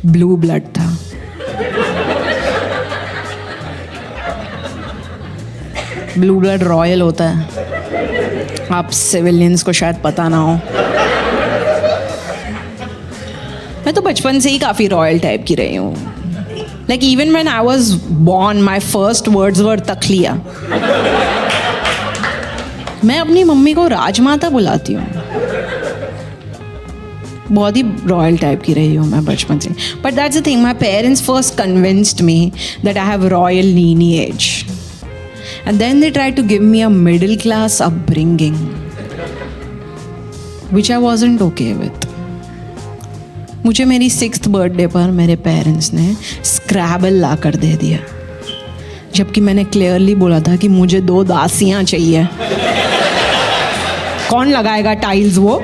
Blue blood था। Blue blood royal होता है, आप सिविलियंस को शायद पता ना हो। मैं तो बचपन से ही काफ़ी रॉयल टाइप की रही हूँ। Like even when I was born my first words were तखलिया। मैं अपनी मम्मी को राजमाता बुलाती हूँ। बहुत ही रॉयल टाइप की रही हूँ मैं बचपन से। But that's the thing, my parents first convinced me that I have royal lineage, and then they tried to give me a middle class upbringing, which I wasn't okay with. मुझे मेरी 6th birthday पर मेरे parents ने स्क्रैबल ला कर दे दिया, जबकि मैंने clearly बोला था कि मुझे 2 दासियाँ चाहिए। कौन लगाएगा टाइल्स वो?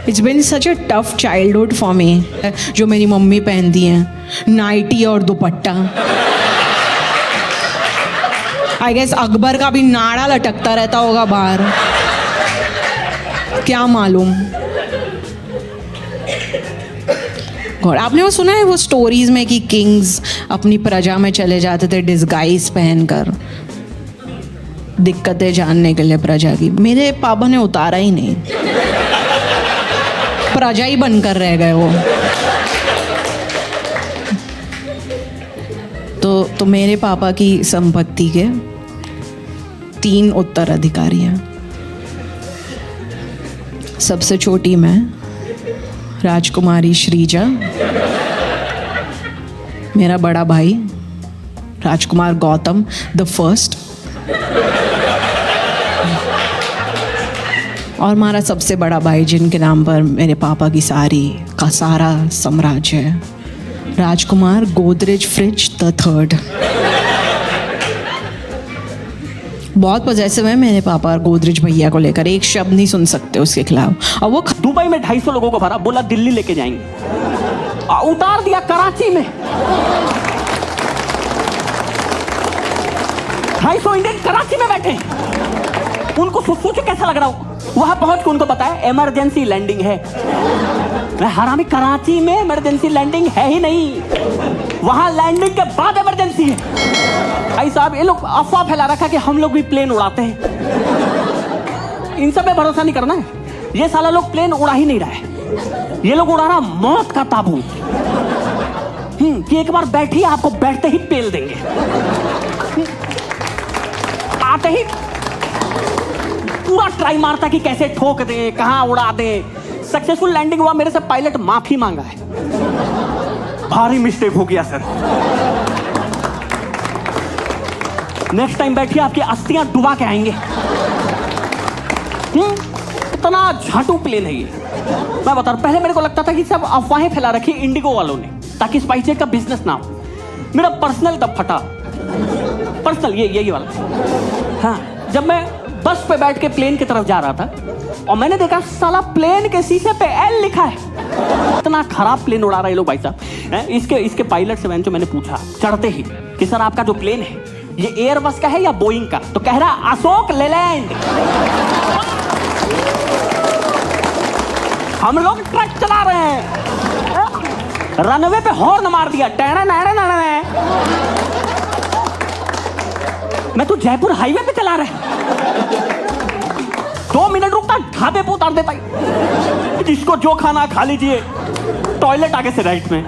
It's been such a tough childhood for me. जो मेरी मम्मी पहनती हैं, नाइटी और दुपट्टा। आई गेस अकबर का भी नाड़ा लटकता रहता होगा बाहर, क्या मालूम। गॉड, आपने वो सुना है वो स्टोरीज में कि किंग्स अपनी प्रजा में चले जाते थे डिस्गाइज पहनकर, दिक्कतें जानने के लिए प्रजा की। मेरे पापा ने उतारा ही नहीं, प्रजा ही बनकर रह गए वो। तो मेरे पापा की संपत्ति के 3 उत्तराधिकारी हैं। सबसे छोटी मैं, राजकुमारी श्रीजा, मेरा बड़ा भाई राजकुमार गौतम द फर्स्ट, और हमारा सबसे बड़ा भाई जिनके नाम पर मेरे पापा की सारा साम्राज्य है, राजकुमार गोदरेज फ्रिज द थर्ड। बहुत पॉजेसिव है मेरे पापा गोदरेज भैया को लेकर, एक शब्द नहीं सुन सकते उसके खिलाफ। और वो दुबई में 250 लोगों को भरा, बोला दिल्ली लेके जाएंगे, उतार दिया कराची में। 250 इंडियन कराची में बैठे, उनको सोचो कैसा लग रहा हो। वहां पहुंच के उनको बताया इमरजेंसी लैंडिंग है। मैं हरामी, कराची में इमरजेंसी लैंडिंग है ही नहीं, वहां लैंडिंग के बाद इमरजेंसी है। भाई साहब, ये लोग अफवाह फैला रखा कि हम लोग भी प्लेन उड़ाते हैं। इन सब पे भरोसा नहीं करना है। ये साला लोग प्लेन उड़ा ही नहीं रहा है, ये लोग उड़ा रहा मौत का ताबूत। कि एक बार बैठिए, आपको बैठते ही पेल देंगे। आते ही पूरा ट्राई मारता कि कैसे ठोक दे, कहां उड़ा दे। सक्सेसफुल लैंडिंग हुआ, मेरे से पायलट माफी मांगा है, भारी मिस्टेक हो गया सर, नेक्स्ट टाइम बैठिए आपकी अस्थियां डुबा के आएंगे। इतना झाटू प्लेन है ये। मैं बता रहा हूं, पहले मेरे को लगता था कि सब अफवाहें फैला रखी इंडिगो वालों ने ताकि स्पाइसजेट का बिजनेस ना हो। मेरा पर्सनल तब फटा, पर्सनल ये वाला। हाँ, जब मैं बस पे बैठ के प्लेन की तरफ जा रहा था और मैंने देखा साला प्लेन के शीशे पे एल लिखा है। इतना खराब प्लेन उड़ा रहे हैं लोग भाई साहब। इसके पायलट से मैंने पूछा चढ़ते ही कि सर आपका जो प्लेन है ये एयरबस का है या बोइंग का? तो कह रहा अशोक लेलैंड। हम लोग ट्रक चला रहे हैं, रनवे पे हॉर्न मार दिया, टैना नारे नारे। मैं तो जयपुर हाईवे पे चला रहा, 2 मिनट रुकता ढाबे पे उतार देता, जिसको जो खाना खा लीजिए, टॉयलेट आगे से राइट में।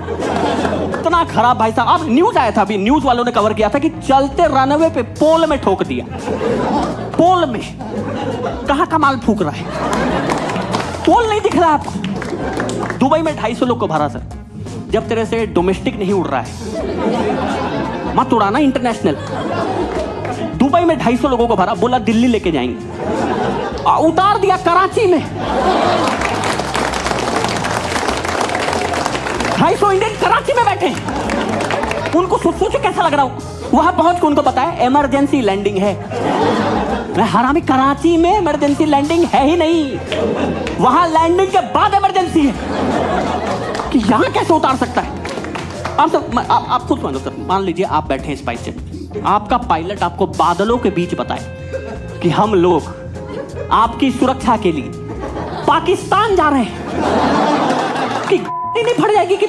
इतना खराब भाई साहब। अब न्यूज आया था, अभी न्यूज वालों ने कवर किया था कि चलते रनवे पे पोल में ठोक दिया। पोल में कहां का माल फूक रहा है, पोल नहीं दिख रहा आपको। दुबई में 250 लोग को भरा सर। जब तेरे से डोमेस्टिक नहीं उड़ रहा है मत उड़ाना इंटरनेशनल। दुबई में 250 लोगों को भरा, बोला दिल्ली लेके जाएंगे, उतार दिया कराची में। 250 इंडियन कराची में बैठे, उनको सोचो कैसा लग रहा हो। वहां पहुंच के उनको बताया इमरजेंसी लैंडिंग है। मैं हरामी, कराची में इमरजेंसी लैंडिंग है ही नहीं, वहां लैंडिंग के बाद इमरजेंसी है। कि यहां कैसे उतार सकता है? आप खुद मानो सर, मान लीजिए आप बैठे हैं स्पाइस जेट, आपका पायलट आपको बादलों के बीच बताए कि हम लोग आपकी सुरक्षा के लिए पाकिस्तान जा रहे हैं कि नहीं फट जाएगी कि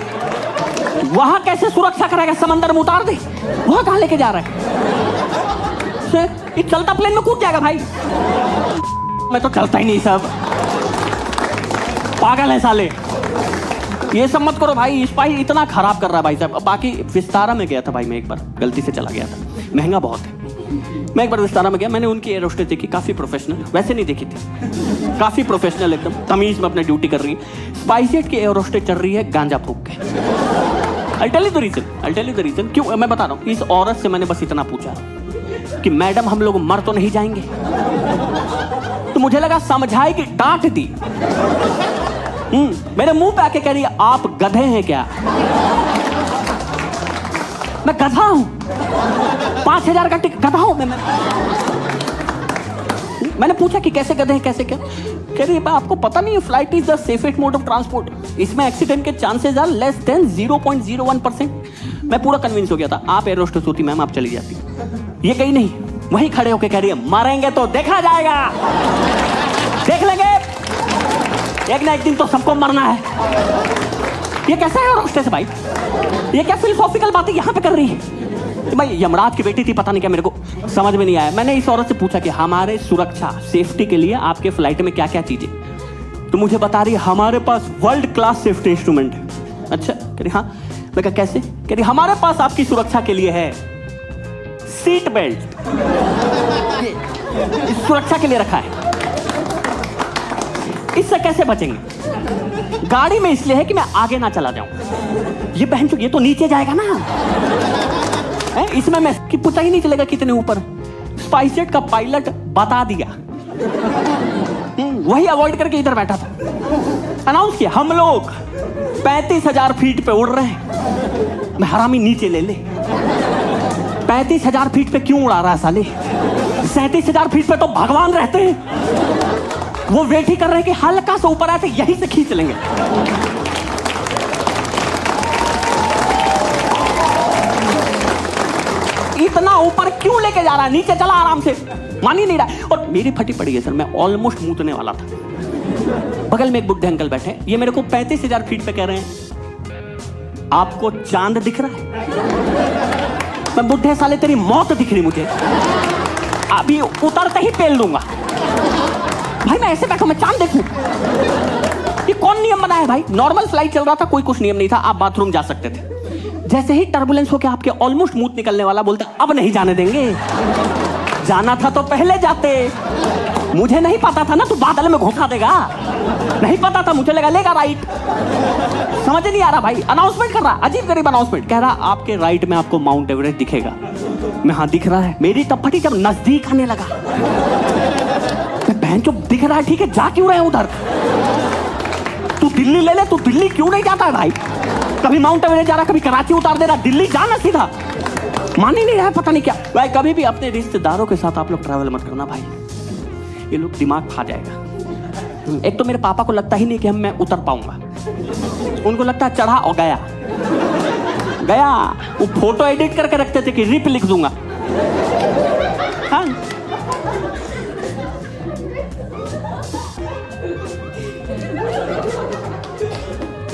वहां कैसे सुरक्षा करेगा, समंदर में उतार दे, वहां कहां लेके जा रहा है? ये चलता प्लेन में कूद जाएगा भाई। मैं तो चलता ही नहीं सब, पागल है साले। ये सब मत करो भाई, स्पाइस इतना खराब कर रहा है भाई साहब। बाकी विस्तारा में गया था भाई मैं, एक बार गलती से चला गया था, महंगा बहुत है। मैं एक बार विस्तारा में गया, मैंने उनकी एयर होस्टेस देखी, काफी प्रोफेशनल, वैसे नहीं देखी थी, काफी प्रोफेशनल एकदम तमीज में अपनी ड्यूटी कर रही है। स्पाइसजेट की एयर होस्टेस चल रही है गांजा फूक के। I'll tell you the reason, क्यों मैं बता रहा हूँ। इस औरत से मैंने बस इतना पूछा कि मैडम हम लोग मर तो नहीं जाएंगे? तो मुझे लगा समझाएगी, डांट दी। मेरे मुंह पे आके कह रही है आप गधे हैं क्या? मैं गधा हूं? 5,000 का टिकट, गधा हूं मैं? मैंने पूछा कि कैसे गधे हैं, कैसे क्या? कह रही है आपको पता नहीं है flight is the safest mode of transport, इसमें एक्सीडेंट के चांसेस आर लेस देन 0.01%। मैं पूरा कन्विंस हो गया था, आप एयर होस्टेस होती मैम आप चली जाती। ये कहीं नहीं, वहीं खड़े होके कह रही है मरेंगे तो देखा जाएगा, देख लेंगे, एक ना एक दिन तो सबको मरना है। ये कैसा है होस्टेस भाई? ये क्या फिलोसॉफिकल बातें यहाँ पे कर रही है? भाई यमराज की बेटी थी, पता नहीं क्या, मेरे को समझ में नहीं आया। मैंने इस औरत से पूछा कि हमारे सुरक्षा सेफ्टी के लिए आपके फ्लाइट में क्या क्या चीजें, तो मुझे बता रही है हमारे पास वर्ल्ड क्लास सेफ्टी इंस्ट्रूमेंट है। अच्छा, कह रही हाँ। मैं कहा कैसे? कह रही हमारे पास आपकी सुरक्षा के लिए है सीट बेल्ट, सुरक्षा के लिए रखा है। इससे कैसे बचेंगे? गाड़ी में इसलिए है कि मैं आगे ना चला जाऊं। ये बहन चो, ये तो नीचे जाएगा ना है? इसमें मैं कि पता ही नहीं चलेगा कितने ऊपर। स्पाइसजेट का पायलट बता दिया, वही अवॉइड करके इधर बैठा था। अनाउंस किया हम लोग 35,000 फीट पे उड़ रहे हैं। मैं हरामी नीचे ले ले, 35,000 फीट पे क्यों उड़ा रहा है साले? 37,000 फीट पे तो भगवान रहते हैं, वो वेट ही कर रहे हैं कि हल्का सा ऊपर आए तो यहीं से खींच लेंगे। इतना ऊपर क्यों लेके जा रहा है? नीचे चला आराम से, मान ही नहीं रहा। और मेरी फटी पड़ी है सर, मैं ऑलमोस्ट मूतने वाला था। बगल में एक बुढ़े अंकल बैठे, ये मेरे को 35,000 फीट पे कह रहे हैं आपको चांद दिख रहा है? मैं बुढ़े साले तेरी मौत दिख रही मुझे, अभी उतरते ही पेल दूंगा। भाई मैं ऐसे बैठा, मैं चांद देखूं? ये कौन नियम बनाया है भाई? नॉर्मल फ्लाइट चल रहा था, कोई कुछ नियम नहीं था, आप बाथरूम जा सकते थे। जैसे ही टर्बुलेंस होके आपके ऑलमोस्ट मूत निकलने वाला, बोलते अब नहीं जाने देंगे। जाना था तो पहले जाते, मुझे नहीं पता था ना तू बादल में घुसा देगा, नहीं पता था, मुझे लगा लेगा राइट। समझ नहीं आ रहा भाई, अनाउंसमेंट कर रहा, अजीब गरीब अनाउंसमेंट, कह रहा आपके राइट में आपको माउंट एवरेस्ट दिखेगा। मैं हाँ दिख रहा है। मेरी तब फटी जब नजदीक आने लगा, बहन चुप दिख रहा है ठीक है, जा क्यों रहे उधर? तू दिल्ली ले ले, तू दिल्ली क्यों नहीं जाता है भाई? कभी माउंट एवरेस्ट जा रहा, कभी कराची उतार दे रहा, दिल्ली जाना सीधा, मान ही नहीं रहा है, पता नहीं क्या। भाई कभी भी अपने रिश्तेदारों के साथ आप लोग ट्रैवल मत करना भाई, ये लोग दिमाग खा जाएगा। एक तो मेरे पापा को लगता ही नहीं कि मैं उतर पाऊंगा, उनको लगता है चढ़ा और गया गया। वो फोटो एडिट करके रखते थे कि रिप लिख दूंगा। हाँ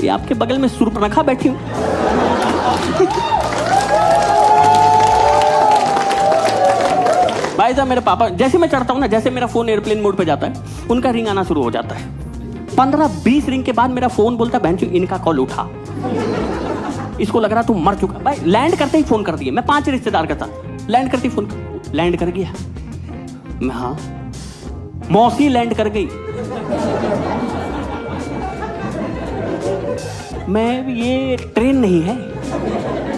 ये आपके बगल में सूर्पनखा बैठी हूं। भाई साहब मेरे पापा, जैसे मैं चढ़ता हूं ना, जैसे मेरा फोन एयरप्लेन मोड पे जाता है, उनका रिंग आना शुरू हो जाता है। 15-20 रिंग के बाद मेरा फोन बोलता है बहनचोद इनका कॉल उठा, इसको लग रहा तू मर चुका। भाई लैंड करते ही फोन कर दिया, मैं 5 रिश्तेदार का था, लैंड करते ही फोन, लैंड कर गया मैं, हाँ मौसी लैंड कर गई। मैं ये ट्रेन नहीं है,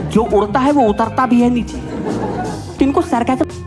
जो उड़ता है वो उतरता भी है नीचे। तो इनको सरकाज़म